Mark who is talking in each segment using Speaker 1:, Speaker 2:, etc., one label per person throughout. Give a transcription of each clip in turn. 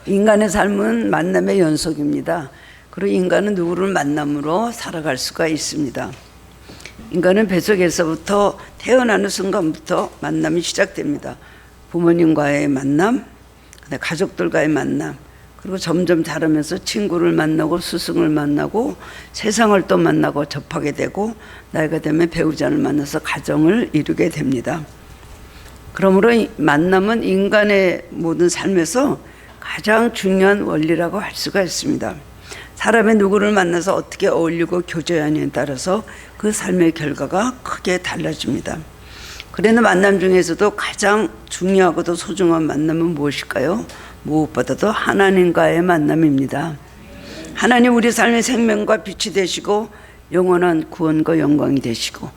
Speaker 1: 인간의 삶은 만남의 연속입니다. 그리고 인간은 누구를 만남으로 살아갈 수가 있습니다. 인간은 뱃속에서부터 태어나는 순간부터 만남이 시작됩니다. 부모님과의 만남, 가족들과의 만남, 그리고 점점 자라면서 친구를 만나고 스승을 만나고 세상을 또 만나고 접하게 되고 나이가 되면 배우자를 만나서 가정을 이루게 됩니다. 그러므로 만남은 인간의 모든 삶에서 가장 중요한 원리라고 할 수가 있습니다. 사람의 누구를 만나서 어떻게 어울리고 교제하느냐에 따라서 그 삶의 결과가 크게 달라집니다. 그런데 만남 중에서도 가장 중요하고도 소중한 만남은 무엇일까요? 무엇보다도 하나님과의 만남입니다. 하나님 우리 삶의 생명과 빛이 되시고 영원한 구원과 영광이 되시고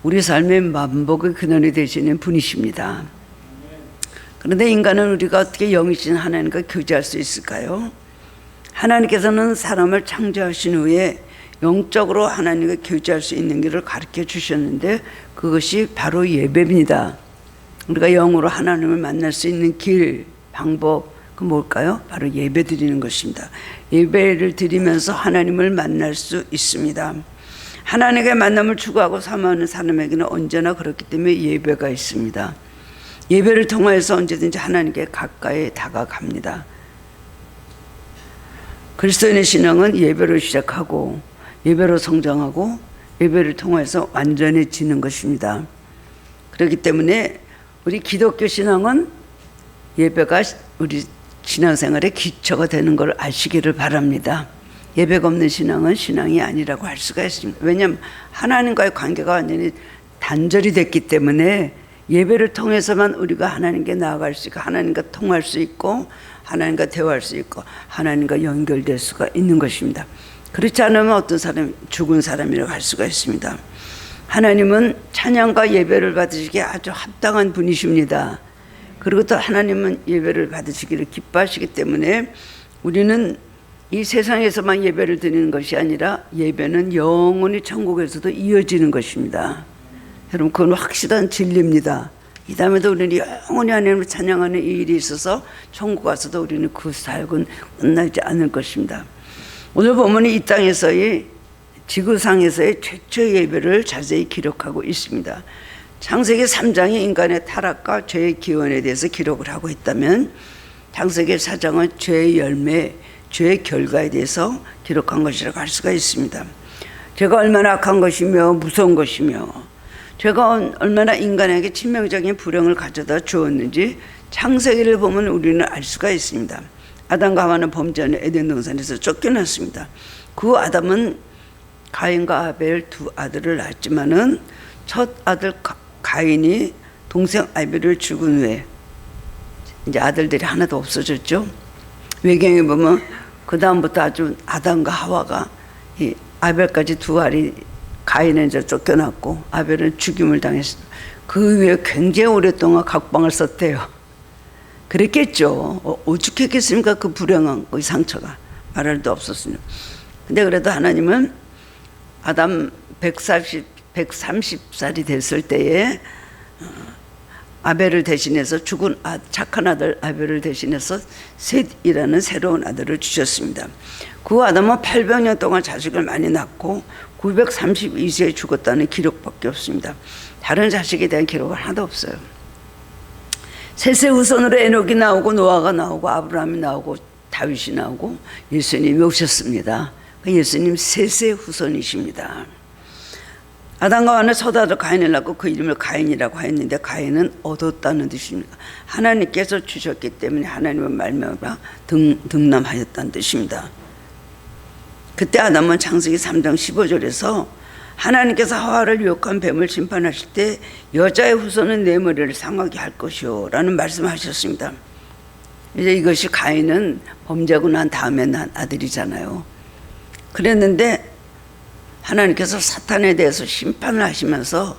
Speaker 1: 우리 삶의 만복의 근원이 되시는 분이십니다. 그런데 인간은 우리가 어떻게 영이신 하나님과 교제할 수 있을까요? 하나님께서는 사람을 창조하신 후에 영적으로 하나님과 교제할 수 있는 길을 가르쳐 주셨는데 그것이 바로 예배입니다. 우리가 영으로 하나님을 만날 수 있는 길, 방법, 그 뭘까요? 바로 예배 드리는 것입니다. 예배를 드리면서 하나님을 만날 수 있습니다. 하나님의 만남을 추구하고 사모하는 사람에게는 언제나 그렇기 때문에 예배가 있습니다. 예배를 통해서 언제든지 하나님께 가까이 다가갑니다. 그리스도인의 신앙은 예배로 시작하고 예배로 성장하고 예배를 통해서 완전해지는 것입니다. 그렇기 때문에 우리 기독교 신앙은 예배가 우리 신앙생활의 기초가 되는 걸 아시기를 바랍니다. 예배가 없는 신앙은 신앙이 아니라고 할 수가 있습니다. 왜냐하면 하나님과의 관계가 완전히 단절이 됐기 때문에 예배를 통해서만 우리가 하나님께 나아갈 수 있고 하나님과 통할 수 있고 하나님과 대화할 수 있고 하나님과 연결될 수가 있는 것입니다. 그렇지 않으면 어떤 사람이 죽은 사람이라고 할 수가 있습니다. 하나님은 찬양과 예배를 받으시기에 아주 합당한 분이십니다. 그리고 또 하나님은 예배를 받으시기를 기뻐하시기 때문에 우리는 이 세상에서만 예배를 드리는 것이 아니라 예배는 영원히 천국에서도 이어지는 것입니다. 여러분 그건 확실한 진리입니다. 이 다음에도 우리는 영원히 하나님을 찬양하는 이 일이 있어서 천국 가서도 우리는 그 사역은 끝나지 않을 것입니다. 오늘 보면 이 땅에서의 지구상에서의 최초의 예배를 자세히 기록하고 있습니다. 창세기 3장이 인간의 타락과 죄의 기원에 대해서 기록을 하고 있다면 창세기 4장은 죄의 열매, 죄의 결과에 대해서 기록한 것이라고 할 수가 있습니다. 죄가 얼마나 악한 것이며 무서운 것이며 죄가 얼마나 인간에게 치명적인 불행을 가져다 주었는지 창세기를 보면 우리는 알 수가 있습니다. 아담과 하와는 범죄한 에덴 동산에서 쫓겨났습니다. 그 아담은 가인과 아벨 두 아들을 낳았지만은 첫 아들 가인이 동생 아벨을 죽은 후에 이제 아들들이 하나도 없어졌죠. 외경에 보면 그 다음부터 아주 아담과 하와가 이 아벨까지 두 알이 가인은 이제 쫓겨났고 아벨은 죽임을 당했습니다. 그 후에 굉장히 오랫동안 각방을 썼대요. 그랬겠죠. 오죽했겠습니까? 그 불행한 그 상처가 말할 데 없었습니다. 근데 그래도 하나님은 아담 130살이 됐을 때에 아벨을 대신해서 죽은 착한 아들 아벨을 대신해서 셋이라는 새로운 아들을 주셨습니다. 그 아담은 800년 동안 자식을 많이 낳고 932세에 죽었다는 기록밖에 없습니다. 다른 자식에 대한 기록은 하나도 없어요. 셋의 후손으로 에녹이 나오고 노아가 나오고 아브라함이 나오고 다윗이 나오고 예수님이 오셨습니다. 예수님 셋의 후손이십니다. 아담과 하와는 첫 아들 가인을 낳고 그 이름을 가인이라고 하였는데 가인은 얻었다는 뜻입니다. 하나님께서 주셨기 때문에 하나님의 말미암아 등남하였다는 뜻입니다. 그때 아담은 창세기 3장 15절에서 하나님께서 하와를 유혹한 뱀을 심판하실 때 여자의 후손은 내 머리를 상하게 할 것이요 라는 말씀하셨습니다. 이제 이것이 가인은 범죄하고 난 다음에 난 아들이잖아요. 그랬는데 하나님께서 사탄에 대해서 심판을 하시면서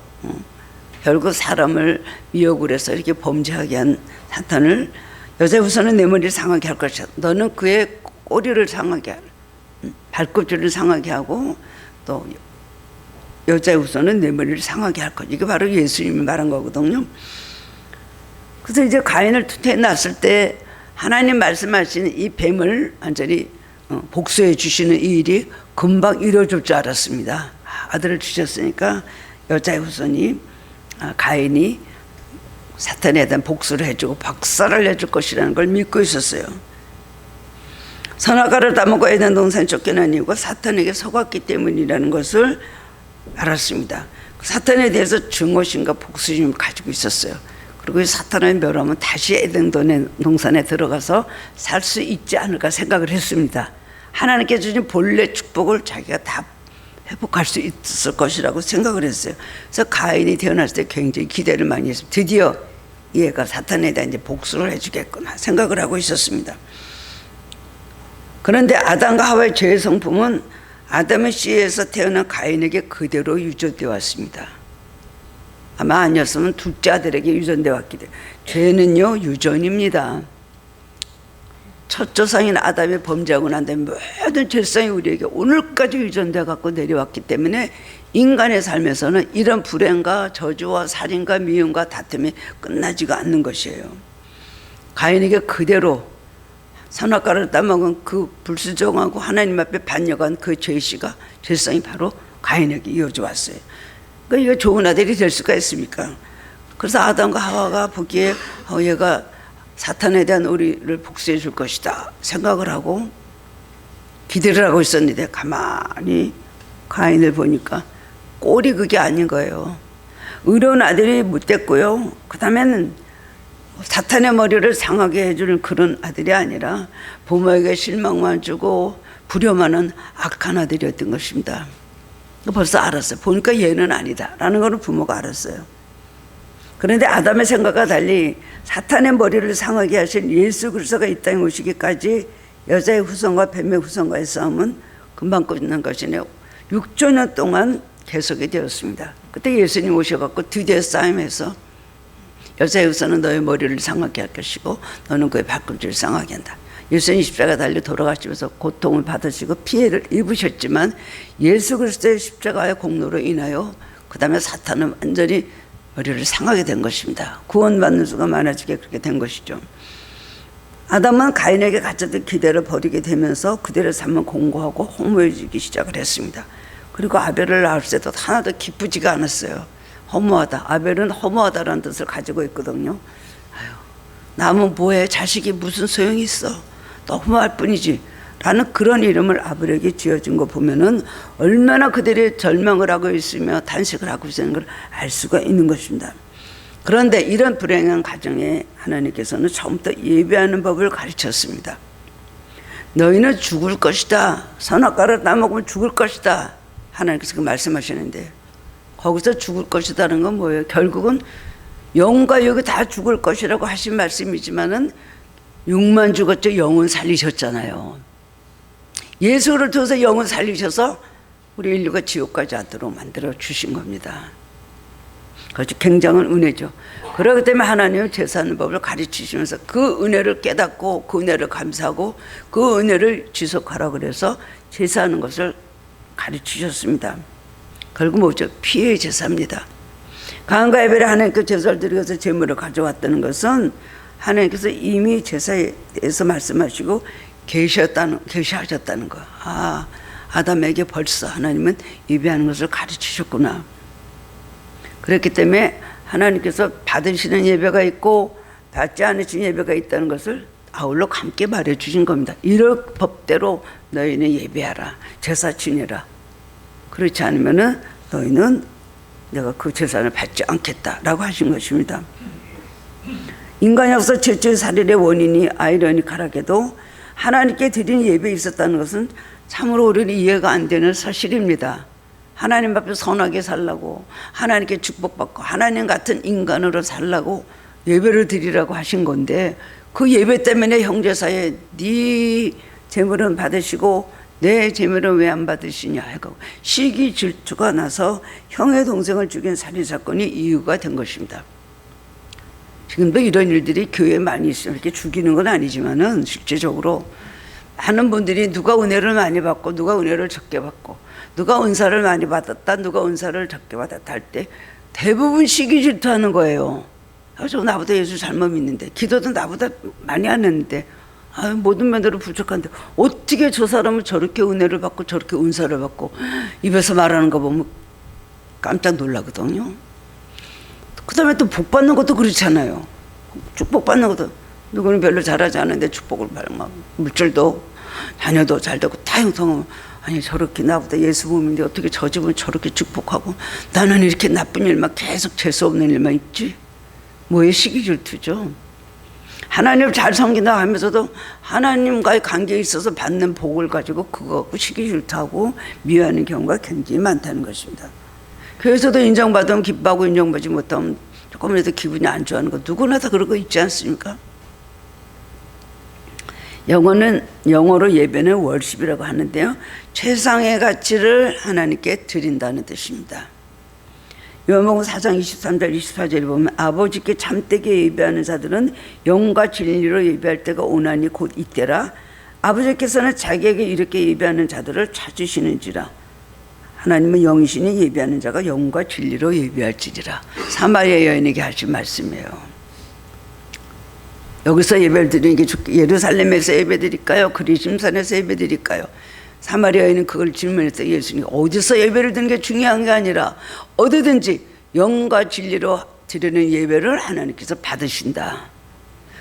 Speaker 1: 결국 사람을 미혹을 해서 이렇게 범죄하게 한 사탄을 여자의 후손은 내 머리를 상하게 할 것이다. 너는 그의 꼬리를 상하게 하라. 발꿈치를 상하게 하고 또 여자의 후손은 내 머리를 상하게 할 것. 이게 바로 예수님이 말한 거거든요. 그래서 이제 가인을 투태해 놨을 때 하나님 말씀하신 이 뱀을 완전히 복수해 주시는 이 일이 금방 이루어질 줄 알았습니다. 아들을 주셨으니까 여자의 후손이 가인이 사탄에 대한 복수를 해주고 박살을 내줄 것이라는 걸 믿고 있었어요. 선악과를 따먹고 에덴 동산에 쫓겨난 이유가 사탄에게 속았기 때문이라는 것을 알았습니다. 사탄에 대해서 증오심과 복수심을 가지고 있었어요. 그리고 이 사탄을 멸하면 다시 에덴 동산에 들어가서 살 수 있지 않을까 생각을 했습니다. 하나님께 주신 본래 축복을 자기가 다 회복할 수 있을 것이라고 생각을 했어요. 그래서 가인이 태어났을 때 굉장히 기대를 많이 했습니다. 드디어 얘가 사탄에 대한 이제 복수를 해주겠구나 생각을 하고 있었습니다. 그런데 아담과 하와의 죄의 성품은 아담의 씨에서 태어난 가인에게 그대로 유전되어 왔습니다. 아마 아니었으면 둘째 아들에게 유전되어 왔기 때문에 죄는요 유전입니다. 첫 조상인 아담이 범죄하고 난 다음에 모든 죄성이 우리에게 오늘까지 유전되어 갖고 내려왔기 때문에 인간의 삶에서는 이런 불행과 저주와 살인과 미움과 다툼이 끝나지가 않는 것이에요. 가인에게 그대로 선악과를 따먹은 그 불순종하고 하나님 앞에 반역한 그 죄성이 바로 가인에게 이어져 왔어요. 그러니까 이거 좋은 아들이 될 수가 있습니까? 그래서 아담과 하와가 보기에 얘가 사탄에 대한 우리를 복수해 줄 것이다 생각을 하고 기대를 하고 있었는데 가만히 가인을 보니까 꼴이 그게 아닌 거예요. 의로운 아들이 못됐고요. 그 다음에는 사탄의 머리를 상하게 해주는 그런 아들이 아니라 부모에게 실망만 주고 불효만한 악한 아들이었던 것입니다. 벌써 알았어요. 보니까 얘는 아니다 라는 걸 부모가 알았어요. 그런데 아담의 생각과 달리 사탄의 머리를 상하게 하신 예수 그리스도가 이 땅에 오시기까지 여자의 후손과 뱀의 후손과의 싸움은 금방 끝난 것이네요. 6조년 동안 계속이 되었습니다. 그때 예수님 오셔갖고 드디어 싸움에서 여자의 후손은 너의 머리를 상하게 할 것이고 너는 그의 발꿈치를 상하게 한다. 예수님 십자가 달려 돌아가시면서 고통을 받으시고 피해를 입으셨지만 예수 그리스도의 십자가의 공로로 인하여 그 다음에 사탄은 완전히 머리를 상하게 된 것입니다. 구원받는 수가 많아지게 그렇게 된 것이죠. 아담은 가인에게 가졌던 기대를 버리게 되면서 그대로 삶은 공고하고 허무해지기 시작을 했습니다. 그리고 아벨을 낳을 때도 하나도 기쁘지가 않았어요. 허무하다. 아벨은 허무하다라는 뜻을 가지고 있거든요. 아유, 남은 뭐해? 자식이 무슨 소용이 있어? 너 허무할 뿐이지. 라는 그런 이름을 아벨에게 지어준 거 보면은 얼마나 그들이 절망을 하고 있으며 단식을 하고 있는 걸 알 수가 있는 것입니다. 그런데 이런 불행한 가정에 하나님께서는 처음부터 예배하는 법을 가르쳤습니다. 너희는 죽을 것이다. 선악과를 따먹으면 죽을 것이다. 하나님께서 그 말씀하시는데 거기서 죽을 것이다는 건 뭐예요? 결국은 영과 육이 다 죽을 것이라고 하신 말씀이지만은 육만 죽었죠. 영은 살리셨잖아요. 예수를 통해서 영을 살리셔서 우리 인류가 지옥까지 않도록 만들어 주신 겁니다. 그것이 굉장한 은혜죠. 그렇기 때문에 하나님은 제사하는 법을 가르치시면서 그 은혜를 깨닫고 그 은혜를 감사하고 그 은혜를 지속하라고 그래서 제사하는 것을 가르치셨습니다. 결국 뭐죠? 피의 제사입니다. 가인과 아벨이 하나님께 제사를 드리면서 제물을 가져왔다는 것은 하나님께서 이미 제사에 대해서 말씀하시고 계시하셨다는 거. 아담에게 벌써 하나님은 예배하는 것을 가르치셨구나. 그렇기 때문에 하나님께서 받으시는 예배가 있고 받지 않으신 예배가 있다는 것을 아울러 함께 말해주신 겁니다. 이럴 법대로 너희는 예배하라. 제사 지내라. 그렇지 않으면 너희는 내가 그 제사를 받지 않겠다라고 하신 것입니다. 인간 역사 최초의 살인의 원인이 아이러니컬하게도 하나님께 드린 예배에 있었다는 것은 참으로 우리는 이해가 안 되는 사실입니다. 하나님 앞에 선하게 살라고 하나님께 축복받고 하나님 같은 인간으로 살라고 예배를 드리라고 하신 건데 그 예배 때문에 형제사이에 네 제물은 받으시고 내 제물은 왜 안 받으시냐 하고 시기 질투가 나서 형의 동생을 죽인 살인사건이 이유가 된 것입니다. 지금도 이런 일들이 교회에 많이 있어요. 이렇게 죽이는 건 아니지만은 실제적으로 많은 분들이 누가 은혜를 많이 받고 누가 은혜를 적게 받고 누가 은사를 많이 받았다 누가 은사를 적게 받았다 할 때 대부분 시기 질투하는 거예요. 저 나보다 예수 잘못 믿는데, 기도도 나보다 많이 안 했는데, 모든 면으로 부족한데 어떻게 저 사람은 저렇게 은혜를 받고 저렇게 은사를 받고, 입에서 말하는 거 보면 깜짝 놀라거든요. 그 다음에 또 복 받는 것도 그렇잖아요. 축복 받는 것도, 누구는 별로 잘하지 않은데 축복을 받는 거, 물질도 자녀도 잘 되고 다 형성하면, 아니 저렇게 나보다 예수 보는데 어떻게 저 집은 저렇게 축복하고 나는 이렇게 나쁜 일만 계속 재수 없는 일만 있지? 뭐의 시기 질투죠. 하나님을 잘 섬긴다 하면서도 하나님과의 관계에 있어서 받는 복을 가지고 그거 갖고 시기 질투하고 미워하는 경우가 굉장히 많다는 것입니다. 교회에서도 인정받으면 기뻐하고 인정받지 못하면 조금이라도 기분이 안 좋아하는 거, 누구나 다 그런 거 있지 않습니까? 영어로 예배는 월십이라고 하는데요, 최상의 가치를 하나님께 드린다는 뜻입니다. 요한복음 4장 23절 24절에 보면, 아버지께 참되게 예배하는 자들은 영과 진리로 예배할 때가 오나니 곧 이때라. 아버지께서는 자기에게 이렇게 예배하는 자들을 찾으시는지라. 하나님은 영이시니 예배하는 자가 영과 진리로 예배할지니라. 사마리아 여인에게 하신 말씀이에요. 여기서 예배를 드리는 게 예루살렘에서 예배 드릴까요? 그리심산에서 예배 드릴까요? 사마리아 여인은 그걸 질문해서 예수님, 어디서 예배를 드리는 게 중요한 게 아니라 어디든지 영과 진리로 드리는 예배를 하나님께서 받으신다.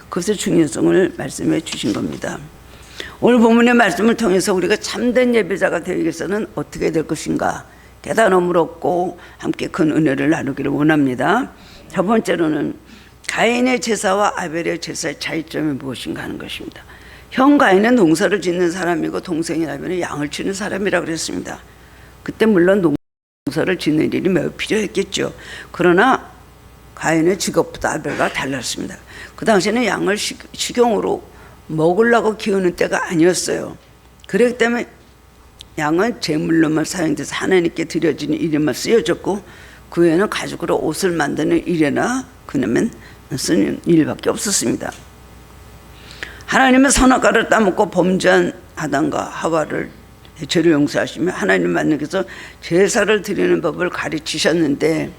Speaker 1: 그것의 중요성을 말씀해 주신 겁니다. 오늘 본문의 말씀을 통해서 우리가 참된 예배자가 되기 위해서는 어떻게 될 것인가, 깨달음을 얻고 함께 큰 은혜를 나누기를 원합니다. 첫 번째로는 가인의 제사와 아벨의 제사의 차이점이 무엇인가 하는 것입니다. 형 가인은 농사를 짓는 사람이고 동생이 아벨은 양을 치는 사람이라고 그랬습니다. 그때 물론 농사를 짓는 일이 매우 필요했겠죠. 그러나 가인의 직업보다 아벨과 달랐습니다. 그 당시에는 양을 식용으로 먹으려고 키우는 때가 아니었어요. 그렇기 때문에 양은 제물로만 사용돼서 하나님께 드려지는 일에만 쓰여졌고, 그 외에는 가죽으로 옷을 만드는 일에나 그러면 쓰는 일밖에 없었습니다. 하나님은 선악과를 따먹고 범죄한 아담과 하와를 죄를 용서하시며 하나님 만나께서 제사를 드리는 법을 가르치셨는데,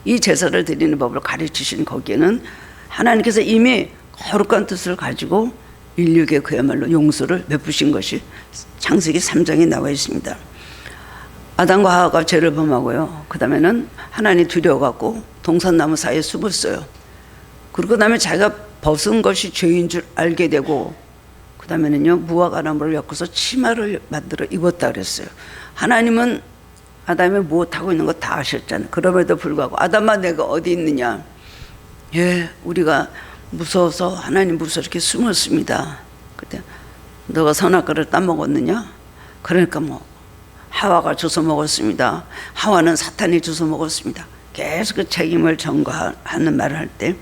Speaker 1: 이 제사를 드리는 법을 가르치신 거기에는 하나님께서 이미 거룩한 뜻을 가지고 인류에게 그야말로 용서를 베푸신 것이 창세기 3장에 나와 있습니다. 아담과 하와가 죄를 범하고요, 그 다음에는 하나님 두려워갖고 동산나무 사이에 숨었어요. 그리고 그 다음에 자기가 벗은 것이 죄인 줄 알게 되고, 그 다음에는요, 무화 과나무를 엮어서 치마를 만들어 입었다 그랬어요. 하나님은 아담이 무엇하고 있는 거 다 아셨잖아요. 그럼에도 불구하고 아담아 내가 어디 있느냐, 예, 우리가 무서워서 하나님 무서워 이렇게 숨었습니다. 그때 너가 선악과를 따먹었느냐? 그러니까 뭐 하와가 주워 먹었습니다. 하와는 사탄이 주워 먹었습니다. 계속 그 책임을 전가하는 말을 할 때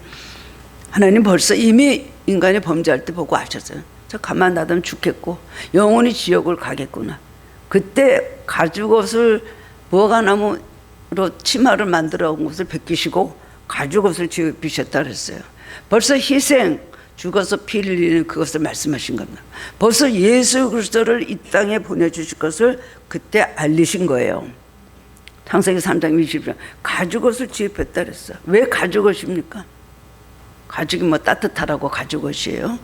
Speaker 1: 하나님 벌써 이미 인간이 범죄할 때 보고 아셨어요. 저 가만 놔두면 죽겠고 영원히 지옥을 가겠구나. 그때 가죽옷을 무화과나무로 치마를 만들어 온 것을 벗기시고 가죽옷을 입히셨다 그랬어요. 벌써 희생, 죽어서 피 흘리는 그것을 말씀하신 겁니다. 벌써 예수 그리스도를 이 땅에 보내주실 것을 그때 알리신 거예요. 창세기 3장 20절 가죽옷을 지입했다 그랬어요. 왜 가죽옷입니까? 가죽이 뭐 따뜻하라고 가죽옷이에요.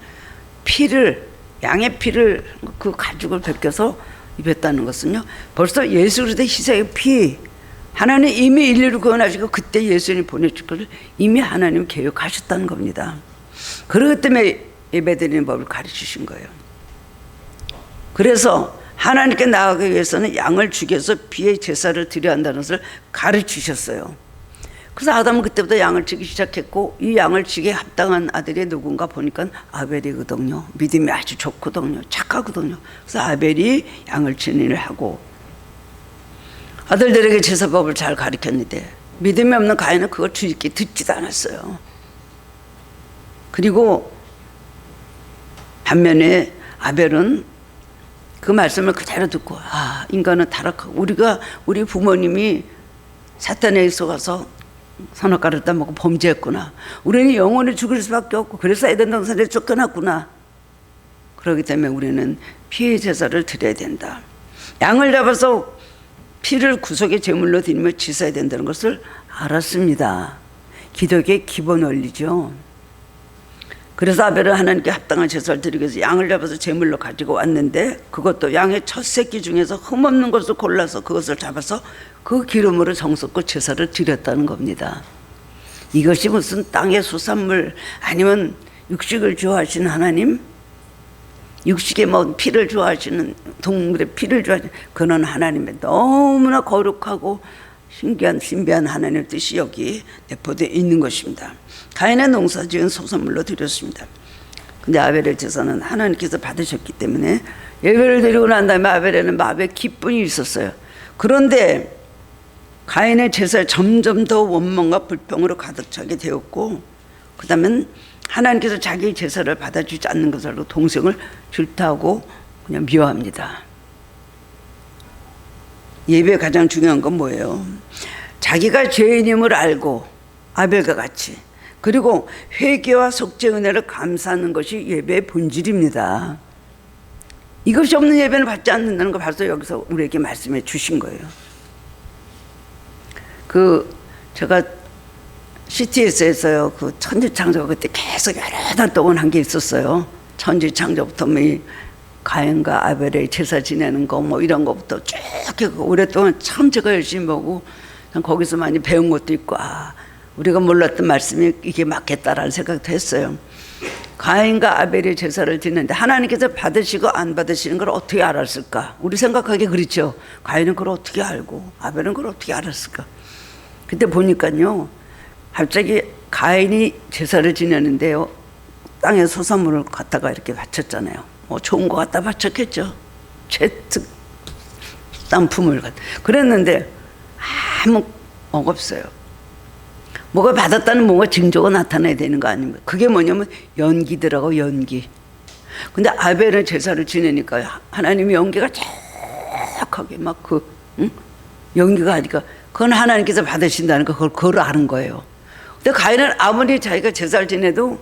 Speaker 1: 피를, 양의 피를 그 가죽을 벗겨서 입혔다는 것은요, 벌써 예수 그리스도의 희생의 피, 하나님 이미 인류를 구원하시고 그때 예수님 보내줄 것을 이미 하나님 계획하셨다는 겁니다. 그렇기 때문에 예배드리는 법을 가르치신 거예요. 그래서 하나님께 나아가기 위해서는 양을 죽여서 피의 제사를 드려야 한다는 것을 가르치셨어요. 그래서 아담은 그때부터 양을 치기 시작했고, 이 양을 치기에 합당한 아들이 누군가 보니까 아벨이거든요. 믿음이 아주 좋거든요. 착하거든요. 그래서 아벨이 양을 치는 일을 하고, 아들들에게 제사법을 잘 가르쳤는데 믿음이 없는 가인은 그걸 주의 깊게 듣지도 않았어요. 그리고 반면에 아벨은 그 말씀을 그대로 듣고, 아, 인간은 타락하고 우리 부모님이 사탄에 속아서 선악과를 따먹고 범죄했구나. 우리는 영원히 죽을 수밖에 없고 그래서 에덴 동산에 쫓겨났구나. 그렇기 때문에 우리는 피의 제사를 드려야 된다. 양을 잡아서 피를 구속의 제물로 드리며 지사야 된다는 것을 알았습니다. 기독의 기본 원리죠. 그래서 아벨은 하나님께 합당한 제사를 드리기 위해서 양을 잡아서 제물로 가지고 왔는데 그것도 양의 첫 새끼 중에서 흠없는 것을 골라서 그것을 잡아서 그 기름으로 정성껏 제사를 드렸다는 겁니다. 이것이 무슨 땅의 수산물 아니면 육식을 좋아하시는 하나님, 육식에 뭐 피를 좋아하시는 동물의 피를 좋아하시는 그런 하나님의 너무나 거룩하고 신비한 하나님의 뜻이 여기 내포되어 있는 것입니다. 가인의 농사지은 소선물로 드렸습니다. 근데 아벨의 제사는 하나님께서 받으셨기 때문에 예배를 드리고 난 다음에 아벨에는 마음에 기쁨이 있었어요. 그런데 가인의 제사에 점점 더 원망과 불평으로 가득 차게 되었고, 그 다음에 하나님께서 자기 제사를 받아주지 않는 것으로 동생을 질타하고 그냥 미워합니다. 예배의 가장 중요한 건 뭐예요? 자기가 죄인임을 알고 아벨과 같이, 그리고 회개와 속죄 은혜를 감사하는 것이 예배의 본질입니다. 이것이 없는 예배는 받지 않는다는 거 벌써 여기서 우리에게 말씀해 주신 거예요. 제가 CTS에서요, 천지창조 그때 계속 여러 달 동안 한 게 있었어요. 천지창조부터 가인과 아벨의 제사 지내는 거 이런 거부터 쭉 오랫동안 참 제가 열심히 보고 거기서 많이 배운 것도 있고, 우리가 몰랐던 말씀이 이게 맞겠다라는 생각도 했어요. 가인과 아벨의 제사를 지내는데 하나님께서 받으시고 안 받으시는 걸 어떻게 알았을까? 우리 생각하기 그렇죠. 가인은 그걸 어떻게 알고 아벨은 그걸 어떻게 알았을까? 그때 보니까요, 갑자기 가인이 제사를 지내는데요, 땅에 소산물을 갖다가 이렇게 바쳤잖아요. 좋은 거 갖다 바쳤겠죠. 최특 쌍품을 그랬는데 아무 없어요. 뭐가 받았다는 뭔가 징조가 나타나야 되는 거 아닙니까? 그게 뭐냐면 연기더라고, 연기. 근데 아벨은 제사를 지내니까 하나님의 연기가 쫙하게 연기가 하니까 그건 하나님께서 받으신다는 거 그걸 아는 거예요. 근데 가인은 아무리 자기가 제사를 지내도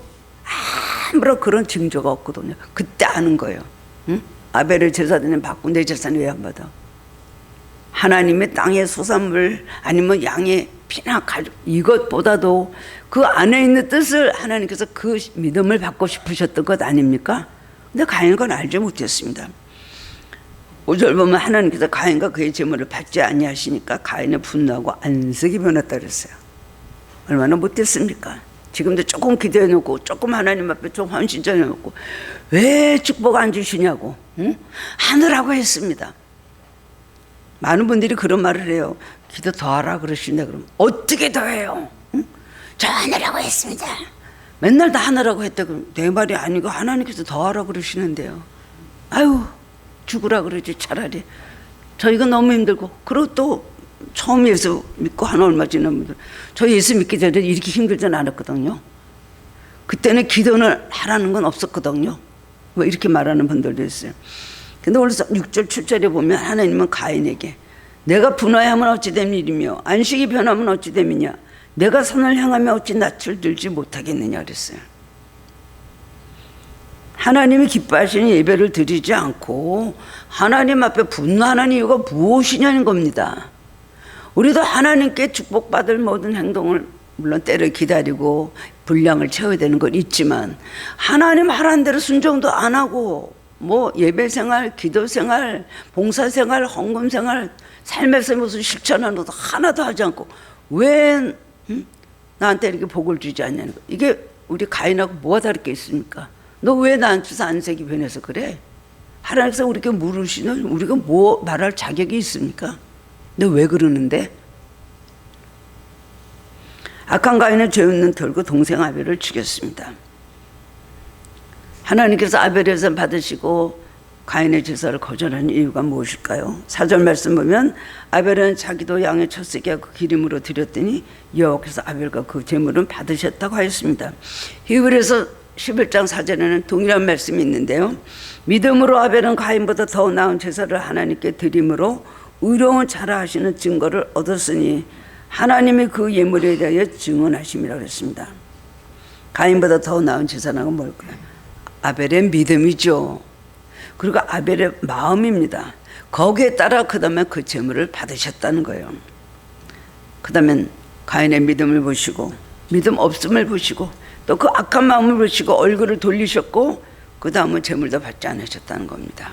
Speaker 1: 아무런 그런 징조가 없거든요. 그때 아는 거예요. 응? 아벨을 제사 드리면 받고 내 제사는 왜 안 받아? 하나님의 땅의 소산물 아니면 양의 피나 가죽 이것보다도 그 안에 있는 뜻을 하나님께서 그 믿음을 받고 싶으셨던 것 아닙니까? 근데 가인은 그건 알지 못했습니다. 5절 보면 하나님께서 가인과 그의 제물을 받지 아니하시니까 가인은 분노하고 안색이 변했다 그랬어요. 얼마나 못됐습니까? 지금도 조금 기도해놓고 조금 하나님 앞에 좀 헌신전해놓고 왜 축복 안 주시냐고, 응? 하느라고 했습니다. 많은 분들이 그런 말을 해요. 기도 더 하라 그러신다 그러면 어떻게 더 해요? 응? 저 하느라고 했습니다. 맨날 다 하느라고 했다 그러면 내 말이 아니고 하나님께서 더 하라 그러시는데요. 아유 죽으라 그러지 차라리. 저희가 너무 힘들고, 그리고 또 처음 예수 믿고 한 얼마 지난 분들, 저 예수 믿기 전에 이렇게 힘들진 않았거든요. 그때는 기도를 하라는 건 없었거든요. 뭐 이렇게 말하는 분들도 있어요. 근데 오늘 6절 7절에 보면 하나님은 가인에게 내가 분화하면 어찌 된 일이며 안식이 변하면 어찌 됨이냐, 내가 선을 향하며 어찌 낯을 들지 못하겠느냐 그랬어요. 하나님이 기뻐하시는 예배를 드리지 않고 하나님 앞에 분노하는 이유가 무엇이냐는 겁니다. 우리도 하나님께 축복받을 모든 행동을 물론 때를 기다리고 분량을 채워야 되는 건 있지만 하나님 하라는 대로 순종도 안 하고 예배생활, 기도생활, 봉사생활, 헌금생활, 삶에서 무슨 실천하는 것도 하나도 하지 않고 왜 나한테 이렇게 복을 주지 않냐는 거. 이게 우리 가인하고 뭐가 다를 게 있습니까? 너 왜 나한테서 안색이 변해서 그래? 하나님께서 우리에게 물으시는 우리가 뭐 말할 자격이 있습니까? 너 왜 그러는데? 악한 가인은 죄 없는 털고 동생 아벨을 죽였습니다. 하나님께서 아벨의 제사를 받으시고 가인의 제사를 거절하는 이유가 무엇일까요? 4절 말씀 보면 아벨은 자기도 양의 첫 새끼와 그 기름으로 드렸더니 여호와께서 아벨과 그 제물은 받으셨다고 하였습니다. 히브리서 11장 4절에는 동일한 말씀이 있는데요. 믿음으로 아벨은 가인보다 더 나은 제사를 하나님께 드림으로 의로운 자라 하시는 증거를 얻었으니 하나님이 그 예물에 대하여 증언하심이라 그랬습니다. 가인보다 더 나은 제사는 뭘까요? 아벨의 믿음이죠. 그리고 아벨의 마음입니다. 거기에 따라 그 다음에 그 제물을 받으셨다는 거예요. 그 다음에 가인의 믿음을 보시고 믿음 없음을 보시고 또 그 악한 마음을 보시고 얼굴을 돌리셨고 그 다음은 재물도 받지 않으셨다는 겁니다.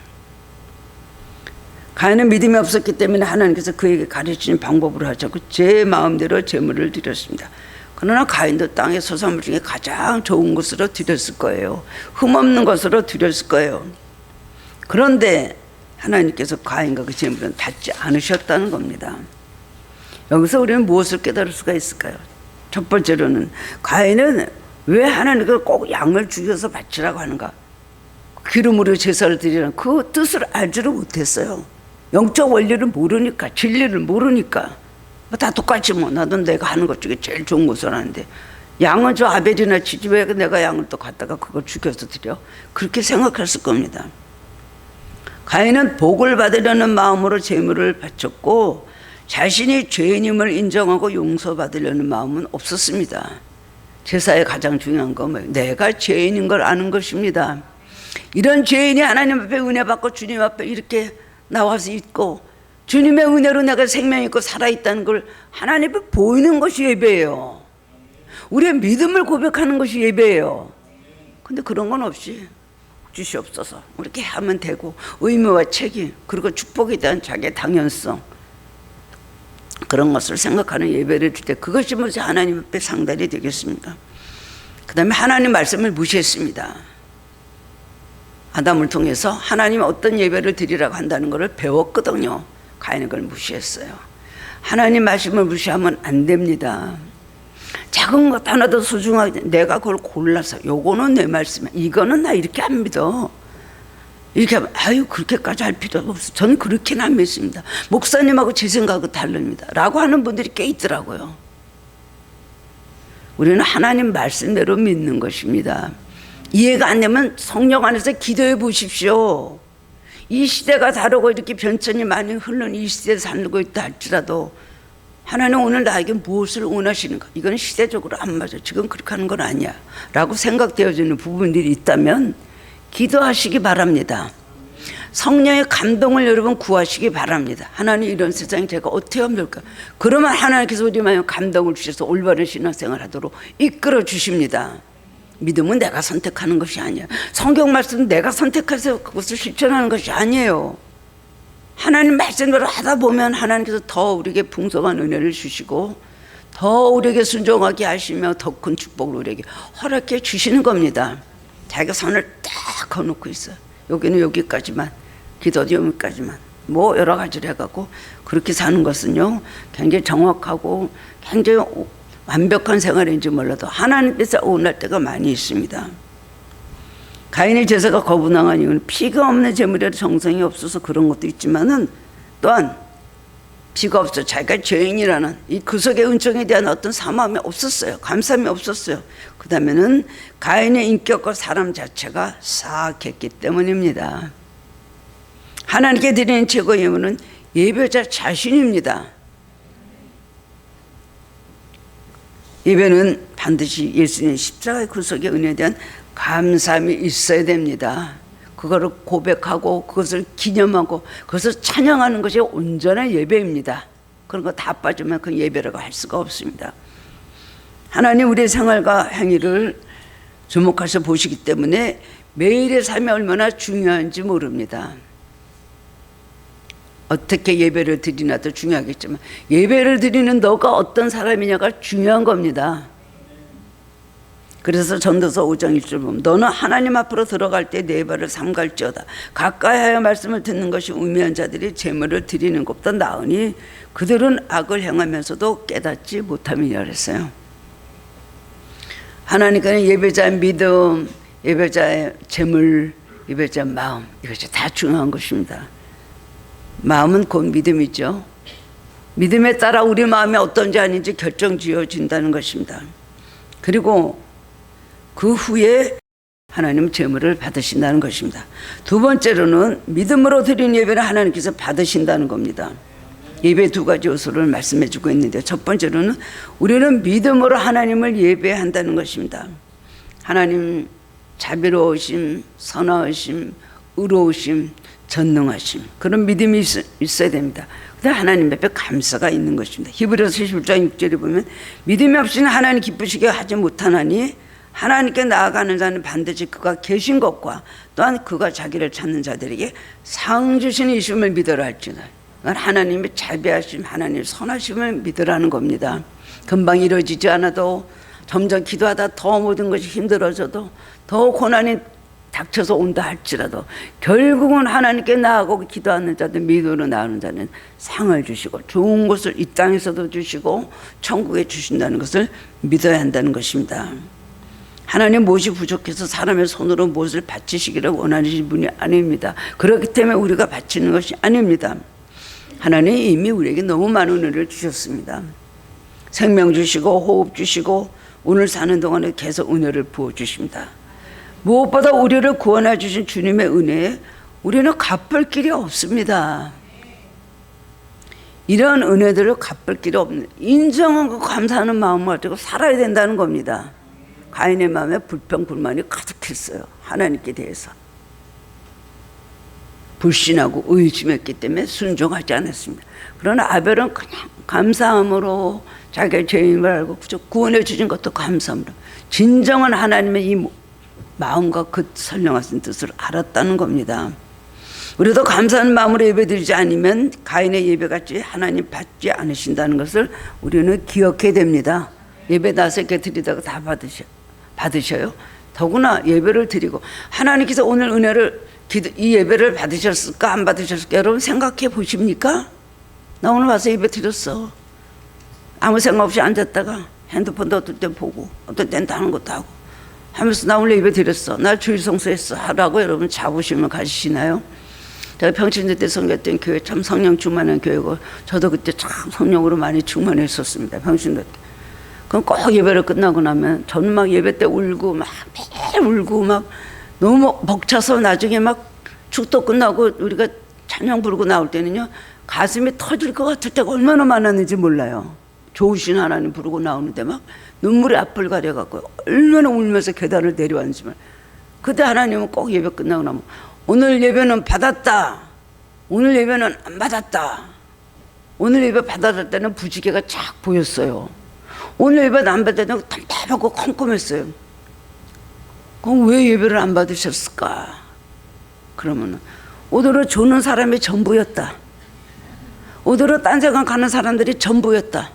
Speaker 1: 가인은 믿음이 없었기 때문에 하나님께서 그에게 가르치는 방법으로 하자고 제 마음대로 재물을 드렸습니다. 그러나 가인도 땅의 소산물 중에 가장 좋은 것으로 드렸을 거예요. 흠없는 것으로 드렸을 거예요. 그런데 하나님께서 가인과 그 재물은 받지 않으셨다는 겁니다. 여기서 우리는 무엇을 깨달을 수가 있을까요? 첫 번째로는 가인은 왜 하나님께서 꼭 양을 죽여서 바치라고 하는가? 기름으로 제사를 드리라는 그 뜻을 알지를 못했어요. 영적 원리를 모르니까, 진리를 모르니까. 다 똑같이 뭐 나도 내가 하는 것 중에 제일 좋은 것을 하는데 양은 저 아벨이나 치지 왜 내가 양을 또 갖다가 그걸 죽여서 드려? 그렇게 생각했을 겁니다. 가인은 복을 받으려는 마음으로 제물을 바쳤고 자신이 죄인임을 인정하고 용서받으려는 마음은 없었습니다. 제사의 가장 중요한 건 뭐예요? 내가 죄인인 걸 아는 것입니다. 이런 죄인이 하나님 앞에 은혜 받고 주님 앞에 이렇게 나와서 있고 주님의 은혜로 내가 생명 있고 살아있다는 걸 하나님 앞에 보이는 것이 예배예요. 우리의 믿음을 고백하는 것이 예배예요. 근데 그런 건 없이 주시옵소서 이렇게 하면 되고 의무와 책임 그리고 축복에 대한 자기의 당연성 그런 것을 생각하는 예배를 드릴 때 그것이 뭐지 하나님 앞에 상달이 되겠습니까? 그 다음에 하나님 말씀을 무시했습니다. 아담을 통해서 하나님이 어떤 예배를 드리라고 한다는 것을 배웠거든요. 가인은 그걸 무시했어요. 하나님 말씀을 무시하면 안 됩니다. 작은 것 하나도 소중하게 내가 그걸 골라서 요거는 내 말씀이야 이거는 나 이렇게 안 믿어 이렇게 하면 아유 그렇게까지 할 필요가 없어 저는 그렇게는 안 믿습니다. 목사님하고 제 생각은 다릅니다 라고 하는 분들이 꽤 있더라고요. 우리는 하나님 말씀대로 믿는 것입니다. 이해가 안 되면 성령 안에서 기도해 보십시오. 이 시대가 다르고 이렇게 변천이 많이 흐르는 이 시대에 살고 있다 할지라도 하나님 오늘 나에게 무엇을 원하시는가? 이건 시대적으로 안 맞아. 지금 그렇게 하는 건 아니야. 라고 생각되어지는 부분들이 있다면 기도하시기 바랍니다. 성령의 감동을 여러분 구하시기 바랍니다. 하나님 이런 세상에 제가 어떻게 하면 될까? 그러면 하나님께서 우리 마음에 감동을 주셔서 올바른 신앙생활 하도록 이끌어 주십니다. 믿음은 내가 선택하는 것이 아니야. 성경 말씀은 내가 선택해서 그것을 실천하는 것이 아니에요. 하나님 말씀대로 하다 보면 하나님께서 더 우리에게 풍성한 은혜를 주시고 더 우리에게 순종하게 하시며 더 큰 축복을 우리에게 허락해 주시는 겁니다. 자기가 선을 딱 그어놓고 있어요. 여기는 여기까지만 기도도 여기까지만 뭐 여러 가지를 해갖고 그렇게 사는 것은요 굉장히 정확하고 굉장히 완벽한 생활인지 몰라도 하나님께서 오날 때가 많이 있습니다. 가인의 제사가 거부당한 이유는 피가 없는 제물에 정성이 없어서 그런 것도 있지만은 또한 피가 없어 자기가 죄인이라는 이 구속의 은총에 대한 어떤 사모함이 없었어요. 감사함이 없었어요. 그 다음에는 가인의 인격과 사람 자체가 사악했기 때문입니다. 하나님께 드리는 최고의 예물은 예배자 자신입니다. 예배는 반드시 예수님의 십자가의 구속의 은혜에 대한 감사함이 있어야 됩니다. 그거를 고백하고 그것을 기념하고 그것을 찬양하는 것이 온전한 예배입니다. 그런 거 다 빠지면 그 예배라고 할 수가 없습니다. 하나님 우리의 생활과 행위를 주목해서 보시기 때문에 매일의 삶이 얼마나 중요한지 모릅니다. 어떻게 예배를 드리나도 중요하겠지만 예배를 드리는 너가 어떤 사람이냐가 중요한 겁니다. 그래서 전도서 5장 1절 보면 너는 하나님 앞으로 들어갈 때 네 발을 삼갈지어다. 가까이 하여 말씀을 듣는 것이 우매한 자들이 제물을 드리는 것보다 나으니 그들은 악을 행하면서도 깨닫지 못함이라 그랬어요. 하나님께는 예배자의 믿음, 예배자의 제물, 예배자의 마음 이것이 다 중요한 것입니다. 마음은 곧 믿음이죠. 믿음에 따라 우리 마음이 어떤지 아닌지 결정지어진다는 것입니다. 그리고 그 후에 하나님은 제물을 받으신다는 것입니다. 두 번째로는 믿음으로 드린 예배를 하나님께서 받으신다는 겁니다. 예배 두 가지 요소를 말씀해 주고 있는데 첫 번째로는 우리는 믿음으로 하나님을 예배한다는 것입니다. 하나님 자비로우심, 선하심, 의로우심, 전능하심, 그런 믿음이 있어야 됩니다. 근데 하나님 앞에 감사가 있는 것입니다. 히브리서 11장 6절에 보면 믿음이 없이는 하나님 기쁘시게 하지 못하나니 하나님께 나아가는 자는 반드시 그가 계신 것과 또한 그가 자기를 찾는 자들에게 상 주시는 이심을 믿으라 할지니라. 하나님의 자비하심, 하나님의 선하심을 믿으라는 겁니다. 금방 이루어지지 않아도 점점 기도하다 더 모든 것이 힘들어져도 더 고난이 닥쳐서 온다 할지라도 결국은 하나님께 나아가고 기도하는 자들, 믿음으로 나아가는 자는 상을 주시고 좋은 것을 이 땅에서도 주시고 천국에 주신다는 것을 믿어야 한다는 것입니다. 하나님 무엇이 부족해서 사람의 손으로 무엇을 바치시기를 원하시는 분이 아닙니다. 그렇기 때문에 우리가 바치는 것이 아닙니다. 하나님이 이미 우리에게 너무 많은 은혜를 주셨습니다. 생명 주시고 호흡 주시고 오늘 사는 동안에 계속 은혜를 부어주십니다. 무엇보다 우리를 구원해 주신 주님의 은혜에 우리는 갚을 길이 없습니다. 이런 은혜들을 갚을 길이 없는, 인정하고 감사하는 마음을 가지고 살아야 된다는 겁니다. 가인의 마음에 불평 불만이 가득했어요. 하나님께 대해서 불신하고 의심했기 때문에 순종하지 않았습니다. 그러나 아벨은 그냥 감사함으로 자기의 죄임을 알고 구원해 주신 것도 감사함으로 진정한 하나님의 이 마음과 그 선량하신 뜻을 알았다는 겁니다. 우리도 감사하는 마음으로 예배드리지 않으면 가인의 예배같이 하나님 받지 않으신다는 것을 우리는 기억해야 됩니다. 예배 5개 드리다가 다 받으셔요. 더구나 예배를 드리고 하나님께서 오늘 은혜를 이 예배를 받으셨을까 안 받으셨을까 여러분 생각해 보십니까? 나 오늘 와서 예배 드렸어. 아무 생각 없이 앉았다가 핸드폰도 어떨 때 보고 어떨 땐 다른 것도 하고 하면서 나 오늘 예배 드렸어. 나 주일 성수했어 하라고 여러분 자부심을 가지시나요? 제가 평신도 때 섬겼던 교회 참 성령 충만한 교회고 저도 그때 참 성령으로 많이 충만했었습니다. 평신도 때. 그럼 꼭 예배를 끝나고 나면 저는 막 예배 때 울고 막 매일 울고 막 너무 벅차서 나중에 막 축도 끝나고 우리가 찬양 부르고 나올 때는요 가슴이 터질 것 같을 때가 얼마나 많았는지 몰라요. 좋으신 하나님 부르고 나오는데 막 눈물이 앞을 가려갖고 얼마나 울면서 계단을 내려왔는지 몰라요. 그때 하나님은 꼭 예배 끝나고 나면 오늘 예배는 받았다, 오늘 예배는 안 받았다. 오늘 예배 받았을 때는 부지개가 쫙 보였어요. 오늘 예배는 안 받을 때는 답답하고 컴컴했어요. 그럼 왜 예배를 안 받으셨을까? 그러면 오늘은 주는 사람이 전부였다. 오늘은 딴 데가 가는 사람들이 전부였다.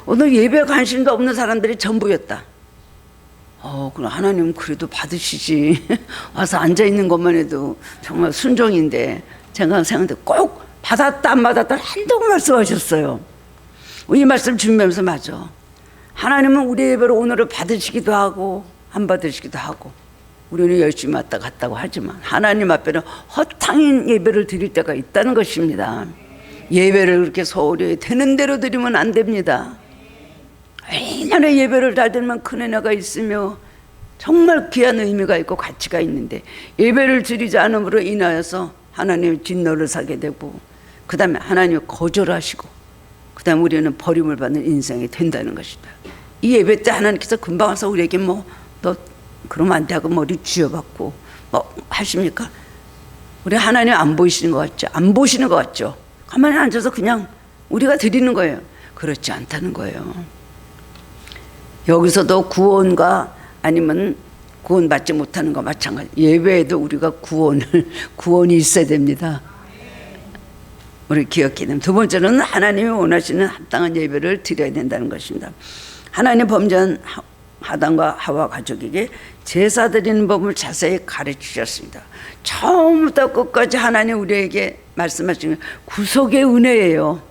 Speaker 1: 오늘 예배 관심도 없는 사람들이 전부였다. 그럼 하나님은 그래도 받으시지. 와서 앉아있는 것만 해도 정말 순종인데 제가 생각했는데 꼭 받았다 안 받았다 한두 번 말씀하셨어요. 이 말씀 준비하면서 맞아. 하나님은 우리 예배를 오늘을 받으시기도 하고 안 받으시기도 하고 우리는 열심히 왔다 갔다고 하지만 하나님 앞에는 허탕인 예배를 드릴 때가 있다는 것입니다. 예배를 그렇게 소홀히 되는 대로 드리면 안 됩니다. 얼마나 예배를 잘 드리면 큰 은혜가 있으며 정말 귀한 의미가 있고 가치가 있는데 예배를 드리지 않음으로 인하여서 하나님의 진노를 사게 되고 그 다음에 하나님을 거절하시고 그 다음에 우리는 버림을 받는 인생이 된다는 것이다. 이 예배 때 하나님께서 금방 와서 우리에게 너 그러면 안 돼 하고 머리 쥐어받고 하십니까? 우리 하나님 안 보이시는 것 같죠? 안 보시는 것 같죠? 가만히 앉아서 그냥 우리가 드리는 거예요. 그렇지 않다는 거예요. 여기서도 구원과 아니면 구원받지 못하는 거 마찬가지. 예배에도 우리가 구원이 있어야 됩니다. 우리 기억해야 됩니다. 두 번째는 하나님이 원하시는 합당한 예배를 드려야 된다는 것입니다. 하나님 범죄한 아담과 하와 가족에게 제사 드리는 법을 자세히 가르치셨습니다. 처음부터 끝까지 하나님 우리에게 말씀하시는 구속의 은혜예요.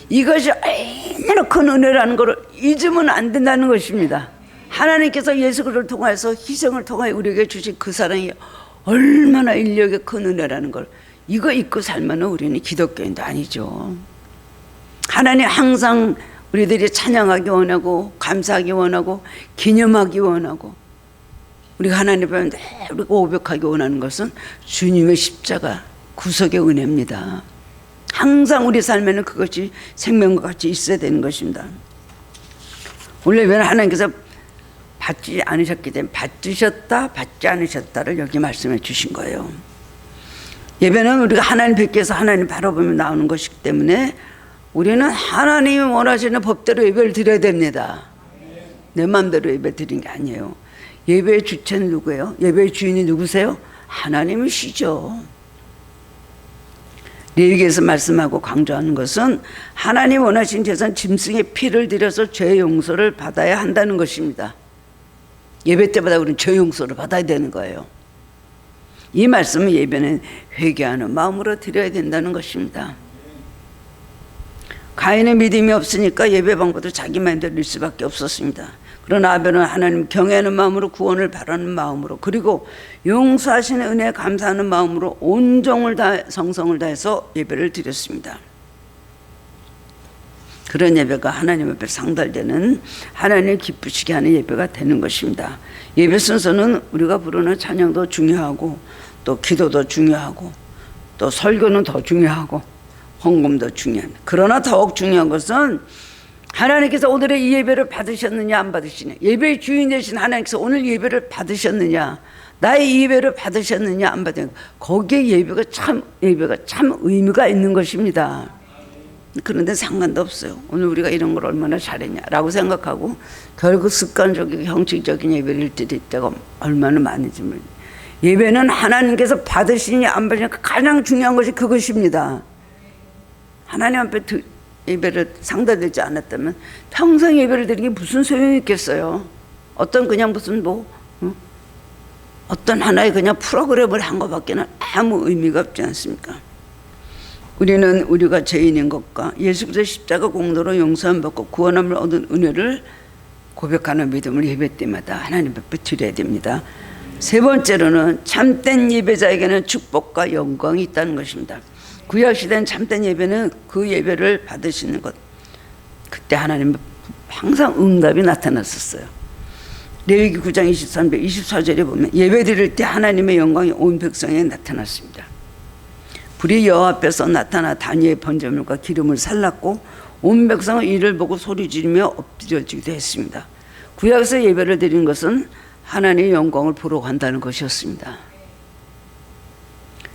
Speaker 1: 이것이 얼마나 큰 은혜라는 것을 잊으면 안 된다는 것입니다. 하나님께서 예수 그리스도를 통해서 희생을 통하여 우리에게 주신 그 사랑이 얼마나 인력의 큰 은혜라는 걸 이거 잊고 살면 우리는 기독교인도 아니죠. 하나님 항상 우리들이 찬양하기 원하고 감사하기 원하고 기념하기 원하고 우리가 하나님 앞에 우리가 고백하기 원하는 것은 주님의 십자가 구속의 은혜입니다. 항상 우리 삶에는 그것이 생명과 같이 있어야 되는 것입니다. 원래 왜 하나님께서 받지 않으셨기 때문에 받으셨다 받지 않으셨다를 여기 말씀해 주신 거예요. 예배는 우리가 하나님 뵙기 위해서 하나님 바라보며 나오는 것이기 때문에 우리는 하나님이 원하시는 법대로 예배를 드려야 됩니다. 내 마음대로 예배 드리는 게 아니에요. 예배의 주체는 누구예요? 예배의 주인이 누구세요? 하나님이시죠. 레위기에서 말씀하고 강조하는 것은 하나님 원하신 제사는 짐승의 피를 들여서 죄 용서를 받아야 한다는 것입니다. 예배 때마다 우리는 죄 용서를 받아야 되는 거예요. 이 말씀은 예배는 회개하는 마음으로 드려야 된다는 것입니다. 가인의 믿음이 없으니까 예배 방법도 자기 마음대로 릴 수밖에 없었습니다. 그러나 아벨은 하나님 경외하는 마음으로 구원을 바라는 마음으로 그리고 용서하시는 은혜에 감사하는 마음으로 온정을 다해 성성을 다해서 예배를 드렸습니다. 그런 예배가 하나님 앞에 상달되는 하나님을 기쁘시게 하는 예배가 되는 것입니다. 예배 순서는 우리가 부르는 찬양도 중요하고 또 기도도 중요하고 또 설교는 더 중요하고 헌금도 중요합니다. 그러나 더욱 중요한 것은 하나님께서 오늘의 이 예배를 받으셨느냐 안 받으시느냐, 예배의 주인 되신 하나님께서 오늘 예배를 받으셨느냐, 나의 이 예배를 받으셨느냐 안 받으느냐, 거기에 예배가 참 의미가 있는 것입니다. 그런데 상관도 없어요. 오늘 우리가 이런 걸 얼마나 잘했냐라고 생각하고 결국 습관적이고 형식적인 예배를 드릴 때가 얼마나 많은지 몰라요. 예배는 하나님께서 받으시냐 안 받으냐 가장 중요한 것이 그것입니다. 하나님 앞에 예배를 상달되지 않았다면 평생 예배를 드리는 게 무슨 소용이 있겠어요. 어떤 그냥 무슨 어떤 하나의 그냥 프로그램을 한 것밖에는 아무 의미가 없지 않습니까? 우리는 우리가 죄인인 것과 예수 그리스도의 십자가 공로로 용서함 받고 구원함을 얻은 은혜를 고백하는 믿음을 예배 때마다 하나님 앞에 드려야 됩니다. 세 번째로는 참된 예배자에게는 축복과 영광이 있다는 것입니다. 구약시대는 참된 예배는 그 예배를 받으시는 것, 그때 하나님 항상 응답이 나타났었어요. 레위기 9장 23절 24절에 보면 예배 드릴 때 하나님의 영광이 온 백성에 나타났습니다. 불이 여호와 앞에서 나타나 단위의 번제물과 기름을 살랐고 온 백성은 이를 보고 소리 지르며 엎드려지기도 했습니다. 구약에서 예배를 드린 것은 하나님의 영광을 보러 간다는 것이었습니다.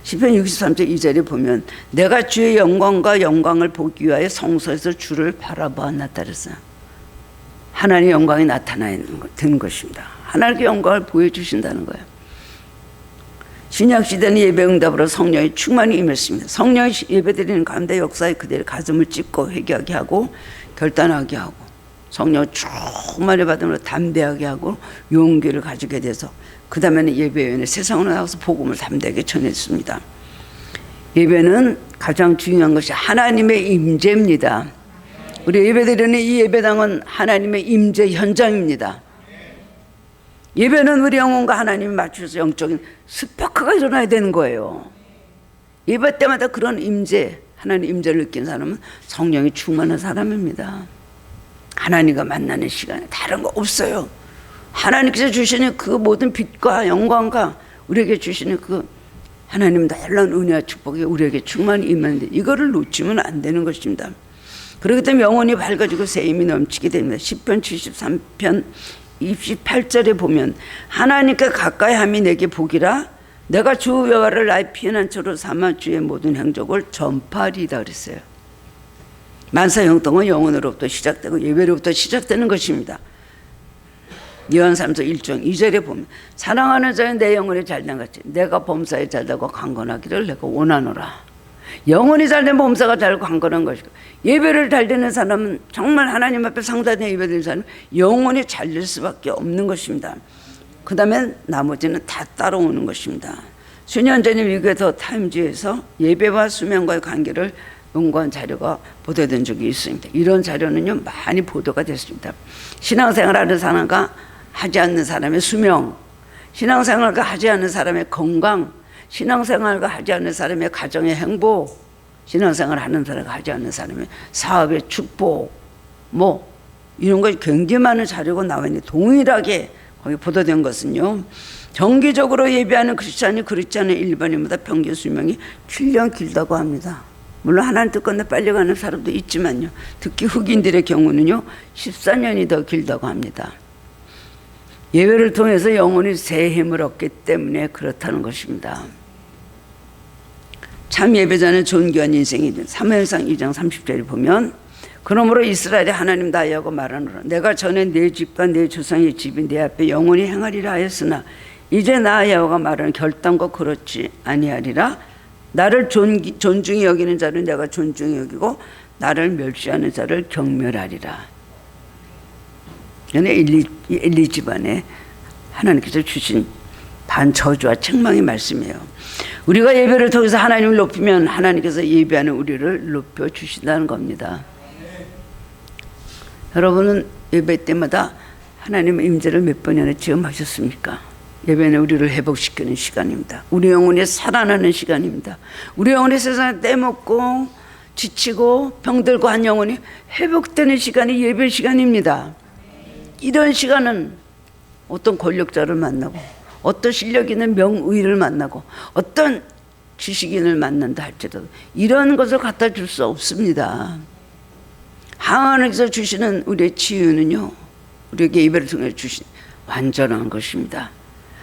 Speaker 1: 시편 63절 2절에 보면 내가 주의 영광과 영광을 보기 위하여 성소에서 주를 바라보았다 그랬어요. 하나님의 영광이 나타나는 것입니다. 하나님의 영광을 보여주신다는 거예요. 신약시대는 예배 응답으로 성령의 충만이 임했습니다. 성령이 예배드리는 가운데 역사에 그들의 가슴을 찢고 회개하게 하고 결단하게 하고 성령을 충만히 받음으로 담대하게 하고 용기를 가지게 돼서 그 다음에는 예배위원회 세상으로 나가서 복음을 담대하게 전했습니다. 예배는 가장 중요한 것이 하나님의 임재입니다. 우리 예배드리는 이 예배당은 하나님의 임재 현장입니다. 예배는 우리 영혼과 하나님이 맞춰서 영적인 스파크가 일어나야 되는 거예요. 예배 때마다 그런 임재, 하나님 임재를 느낀 사람은 성령이 충만한 사람입니다. 하나님과 만나는 시간에 다른 거 없어요. 하나님께서 주시는 그 모든 빛과 영광과 우리에게 주시는 그 하나님 놀라운 은혜와 축복이 우리에게 충만히 임하는데 이거를 놓치면 안 되는 것입니다. 그렇기 때문에 영혼이 밝아지고 새 힘이 넘치게 됩니다. 시편 73편 28절에 보면 하나님께 가까이 함이 내게 복이라 내가 주 여호와를 나의 피난처로 삼아 주의 모든 행적을 전파하리이다 그랬어요. 만사형통은 영혼으로부터 시작되고 예배로부터 시작되는 것입니다. 요한 3서 1장 2절에 보면 사랑하는 자는 내 영혼이 잘된 같이 내가 범사에 잘되고 강건하기를 내가 원하노라. 영혼이 잘된 범사가 잘되고 강건한 것이고 예배를 잘되는 사람은 정말 하나님 앞에 상달된 예배드리는 사람은 영혼이 잘될 수밖에 없는 것입니다. 그 다음에 나머지는 다 따라오는 것입니다. 수년 전에 미국의 더 타임즈에서 예배와 수면과의 관계를 연구한 자료가 보도된 적이 있습니다. 이런 자료는요 많이 보도가 됐습니다. 신앙생활하는 사람과 하지 않는 사람의 수명, 신앙생활과 하지 않는 사람의 건강, 신앙생활과 하지 않는 사람의 가정의 행복, 신앙생활하는 사람과 하지 않는 사람의 사업의 축복, 이런 거 굉장히 많은 자료가 나와 있는데 동일하게 거기 보도된 것은요. 정기적으로 예배하는 크리스찬이 그렇지 않은 일반인보다 평균 수명이 7년 길다고 합니다. 물론 하나님 뜻건데 빨리 가는 사람도 있지만요. 특히 흑인들의 경우는요 14년이 더 길다고 합니다. 예배를 통해서 영혼이 새 힘을 얻기 때문에 그렇다는 것입니다. 참 예배자는 존귀한 인생이 된 사무엘상 2장 30절에 보면 그러므로 이스라엘의 하나님 다이하고 말하노라 내가 전에 내 집과 내 조상의 집이 내 앞에 영원히 행하리라 하였으나 이제 나 여호와가 말하는 결단과 그렇지 아니하리라 나를 존중히 여기는 자를 내가 존중히 여기고 나를 멸시하는 자를 경멸하리라. 이는 엘리 집안에 하나님께서 주신 반저주와 책망의 말씀이에요. 우리가 예배를 통해서 하나님을 높이면 하나님께서 예배하는 우리를 높여주신다는 겁니다. 여러분은 예배 때마다 하나님의 임재를 몇 번이나 체험하셨습니까? 예배는 우리를 회복시키는 시간입니다. 우리 영혼이 살아나는 시간입니다. 우리 영혼이 세상에 떼먹고 지치고 병들고 한 영혼이 회복되는 시간이 예배 시간입니다. 이런 시간은 어떤 권력자를 만나고 어떤 실력 있는 명의를 만나고 어떤 지식인을 만난다 할지라도 이런 것을 갖다 줄 수 없습니다. 하나님께서 주시는 우리의 치유는요 우리에게 예배를 통해 주신 완전한 것입니다.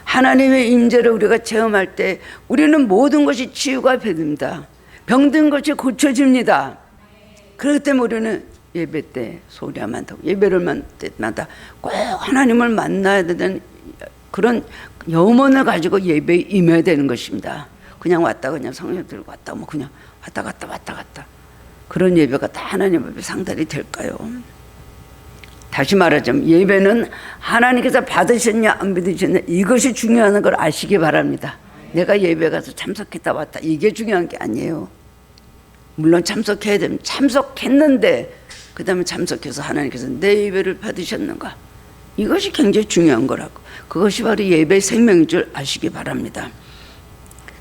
Speaker 1: 하나님의 임재를 우리가 체험할 때 우리는 모든 것이 치유가 됩니다. 병든 것이 고쳐집니다. 그렇기 때문에 우리는 예배 때 소리하면 안 되고 예배를 만 때마다 꼭 하나님을 만나야 되는 그런 염원을 가지고 예배에 임해야 되는 것입니다. 그냥 왔다 그냥 성령 들고 왔다 뭐 그냥 왔다 갔다 그런 예배가 다 하나님 앞에 상달이 될까요? 다시 말하자면 예배는 하나님께서 받으셨냐 안 받으셨냐 이것이 중요한 걸 아시기 바랍니다. 내가 예배 가서 참석했다 왔다 이게 중요한 게 아니에요. 물론 참석해야 됩니다. 참석했는데 그 다음에 참석해서 하나님께서 내 예배를 받으셨는가 이것이 굉장히 중요한 거라고. 그것이 바로 예배의 생명인 줄 아시기 바랍니다.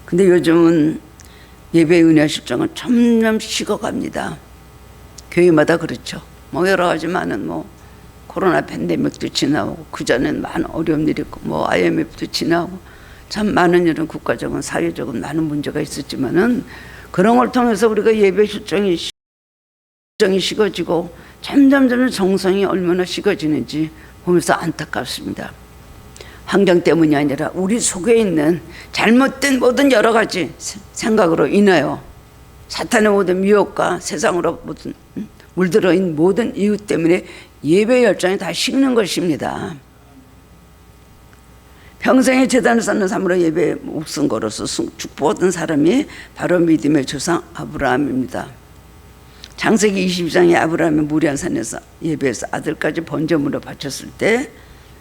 Speaker 1: 근데 요즘은 예배의 은혜 실정은 점점 식어갑니다. 교회마다 그렇죠. 뭐 여러 가지 많은 뭐 코로나 팬데믹도 지나오고 그전엔 많은 어려운 일이 있고 뭐 IMF도 지나오고 참 많은 이런 국가적인 사회적인 많은 문제가 있었지만은 그런 걸 통해서 우리가 예배 실정이 식어지고 점점 정성이 얼마나 식어지는지 보면서 안타깝습니다. 환경 때문이 아니라 우리 속에 있는 잘못된 모든 여러 가지 생각으로 인하여 사탄의 모든 미혹과 세상으로 모든 물들어 있는 모든 이유 때문에 예배 열정이 다 식는 것입니다. 평생에 제단을 쌓는 삶으로 예배에 목숨 걸어서 축복받은 사람이 바로 믿음의 조상 아브라함입니다. 창세기 22장에 아브라함이 무리한 산에서 예배에서 아들까지 번제물로 바쳤을 때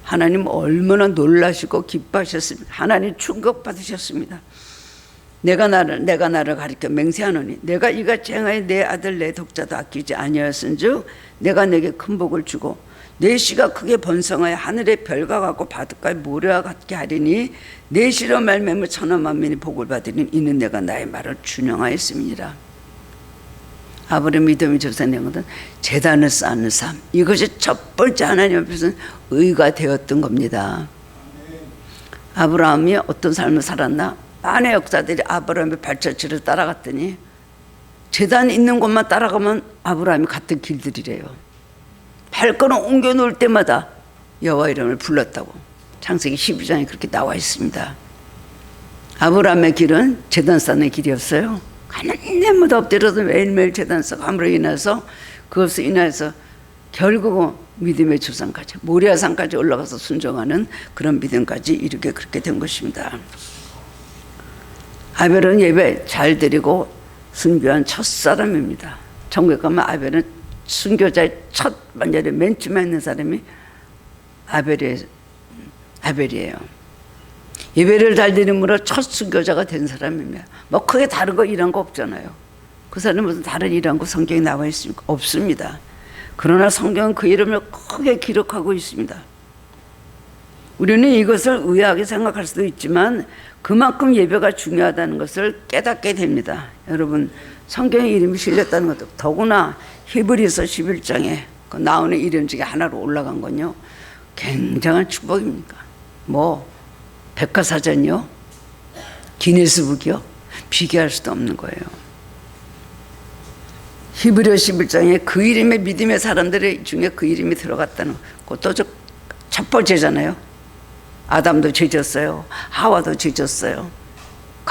Speaker 1: 하나님 얼마나 놀라시고 기뻐하셨습니까? 하나님 충격받으셨습니다. 내가 나를 가리켜 맹세하노니 내가 이같이 행하여 내 아들 내 독자도 아끼지 아니하였은즉 내가 내게 큰 복을 주고 내 씨가 크게 번성하여 하늘의 별과 같고 바닷가의 모래와 같게 하리니 내 씨로 말미암아 천하 만민이 복을 받으니 이는 내가 나의 말을 준용하였음이니라. 아브라함의 믿음이 조상된 것은 제단을 쌓는 삶 이것이 첫 번째 하나님 앞에서는 의가 되었던 겁니다. 아브라함이 어떤 삶을 살았나? 많은 역사들이 아브라함의 발자취를 따라갔더니 제단 있는 곳만 따라가면 아브라함이 갔던 길들이래요. 발걸음 옮겨 놓을 때마다 여호와 이름을 불렀다고 창세기 12장에 그렇게 나와 있습니다. 아브라함의 길은 제단 쌓는 길이었어요. 하나님마다 엎드려서 매일매일 제단 쌓고 함으로 인해서 그것을 인해서 결국은 믿음의 조상까지 모리아산까지 올라가서 순종하는 그런 믿음까지 이르게 그렇게 된 것입니다. 아벨은 예배 잘 드리고 순교한 첫사람입니다. 천국에 가면 아벨은 순교자의 첫 완전히 맨 처음에 있는 사람이 아벨이에요. 예배를 잘 드림으로 첫 순교자가 된 사람입니다. 뭐 크게 다른 거 일한 거 없잖아요. 그 사람은 무슨 다른 일한 거 성경에 나와 있습니까? 없습니다. 그러나 성경은 그 이름을 크게 기록하고 있습니다. 우리는 이것을 의아하게 생각할 수도 있지만 그만큼 예배가 중요하다는 것을 깨닫게 됩니다. 여러분 성경에 이름이 실렸다는 것도 더구나 히브리서 11장에 그 나오는 이름 중에 하나로 올라간 건요 굉장한 축복입니까? 뭐 백과사전이요? 기네스북이요? 비교할 수도 없는 거예요. 히브리서 11장에 그 이름에 믿음의 사람들 중에 그 이름이 들어갔다는 것도 첫 번째잖아요. 아담도 죄졌어요. 하와도 죄졌어요.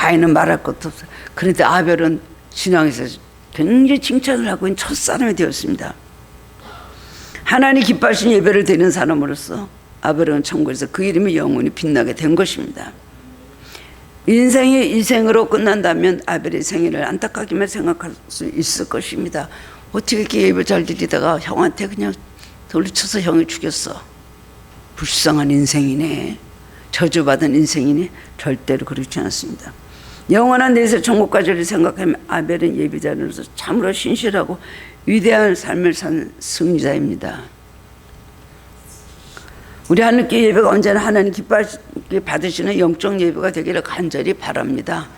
Speaker 1: 가인은 말할 것도 없어요. 그런데 아벨은 신앙에서 굉장히 칭찬을 하고 있는 첫사람이 되었습니다. 하나님 기뻐하신 예배를 드리는 사람으로서 아벨은 천국에서 그 이름이 영원히 빛나게 된 것입니다. 인생이 이 생으로 끝난다면 아벨의 생애를 안타깝게만 생각할 수 있을 것입니다. 어떻게 이렇게 예배 잘 드리다가 형한테 그냥 돌려쳐서 형이 죽였어. 불쌍한 인생이네. 저주받은 인생이네. 절대로 그렇지 않습니다. 영원한 내세 천국까지를 생각하면 아벨은 예배자로서 참으로 신실하고 위대한 삶을 산 승리자입니다. 우리 하늘께 예배가 언제나 하나님 기뻐하시게 받으시는 영적 예배가 되기를 간절히 바랍니다.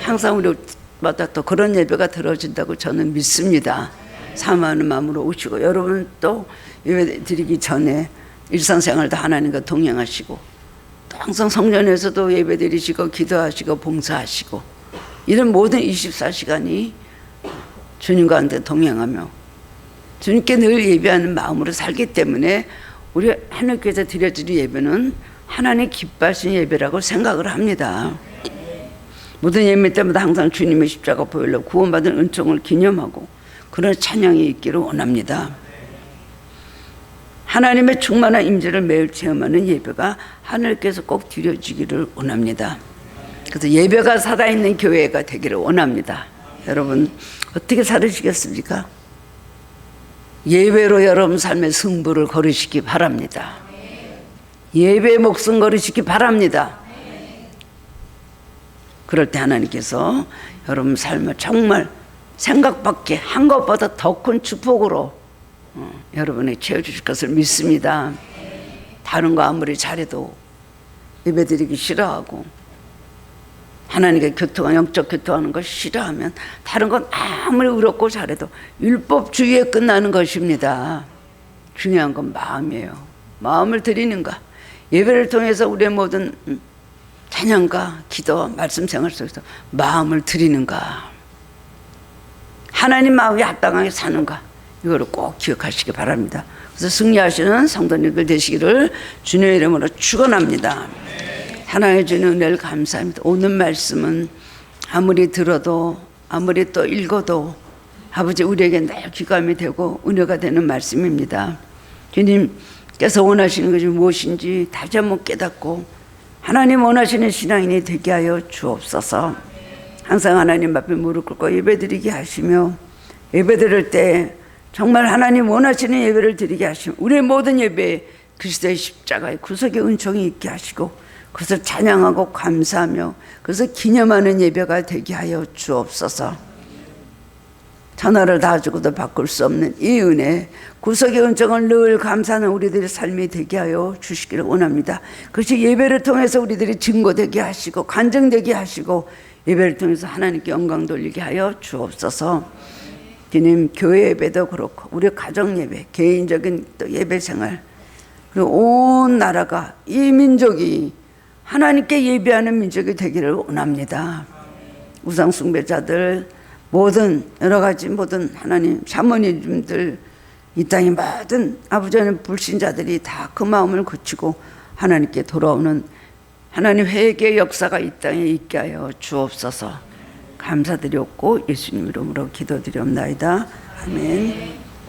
Speaker 1: 항상 우리마다 또 그런 예배가 들어진다고 저는 믿습니다. 사모하는 마음으로 오시고 여러분 또 예배 드리기 전에 일상생활도 하나님과 동행하시고 또 항상 성전에서도 예배 드리시고 기도하시고 봉사하시고 이런 모든 24시간이 주님과 함께 동행하며 주님께 늘 예배하는 마음으로 살기 때문에 우리 하나님께서 드려지는 예배는 하나님 기뻐하시는 예배라고 생각을 합니다. 모든 예배 때마다 항상 주님의 십자가 보혈로 구원받은 은총을 기념하고 그런 찬양이 있기를 원합니다. 하나님의 충만한 임재를 매일 체험하는 예배가 하나님께서 꼭 드려지기를 원합니다. 그래서 예배가 살아있는 교회가 되기를 원합니다. 여러분 어떻게 살으시겠습니까? 예배로 여러분 삶의 승부를 걸으시기 바랍니다. 예배의 목숨 걸으시기 바랍니다. 그럴 때 하나님께서 여러분 삶을 정말 생각밖에 한 것보다 더 큰 축복으로 여러분에게 채워주실 것을 믿습니다. 다른 거 아무리 잘해도 예배드리기 싫어하고 하나님과 교통하는 영적 교통하는 걸 싫어하면 다른 건 아무리 의롭고 잘해도 율법주의에 끝나는 것입니다. 중요한 건 마음이에요. 마음을 드리는가. 예배를 통해서 우리의 모든 찬양과 기도, 말씀 생활 속에서 마음을 드리는가. 하나님 마음에 합당하게 사는가. 이거를 꼭 기억하시기 바랍니다. 그래서 승리하시는 성도님들 되시기를 주님의 이름으로 축원합니다. 하나님 주는 은혜를 감사합니다. 오늘 말씀은 아무리 들어도 아무리 또 읽어도 아버지 우리에게 늘 귀감이 되고 은혜가 되는 말씀입니다. 주님께서 원하시는 것이 무엇인지 다시 한번 깨닫고 하나님 원하시는 신앙인이 되게 하여 주옵소서. 항상 하나님 앞에 무릎 꿇고 예배드리게 하시며 예배드릴 때 정말 하나님 원하시는 예배를 드리게 하시며 우리의 모든 예배에 그리스도의 십자가의 구속의 은총이 있게 하시고 그것을 찬양하고 감사하며 그것을 기념하는 예배가 되게 하여 주옵소서. 천하를 다 주고도 바꿀 수 없는 이 은혜 구속의 은총을 늘 감사하는 우리들의 삶이 되게 하여 주시기를 원합니다. 그것이 예배를 통해서 우리들이 증거되게 하시고 간증되게 하시고 예배를 통해서 하나님께 영광 돌리게 하여 주옵소서. 주님 교회 예배도 그렇고 우리 가정 예배 개인적인 또 예배 생활 그리고 온 나라가 이 민족이 하나님께 예배하는 민족이 되기를 원합니다. 우상 숭배자들 모든 여러 가지 모든 하나님 샤머니즘들 이 땅의 모든 아버지 하나님 불신자들이 다 그 마음을 고치고 하나님께 돌아오는 하나님 회개의 역사가 이 땅에 있게 하여 주옵소서. 감사드렸고 예수님 이름으로 기도드리옵나이다. 아멘.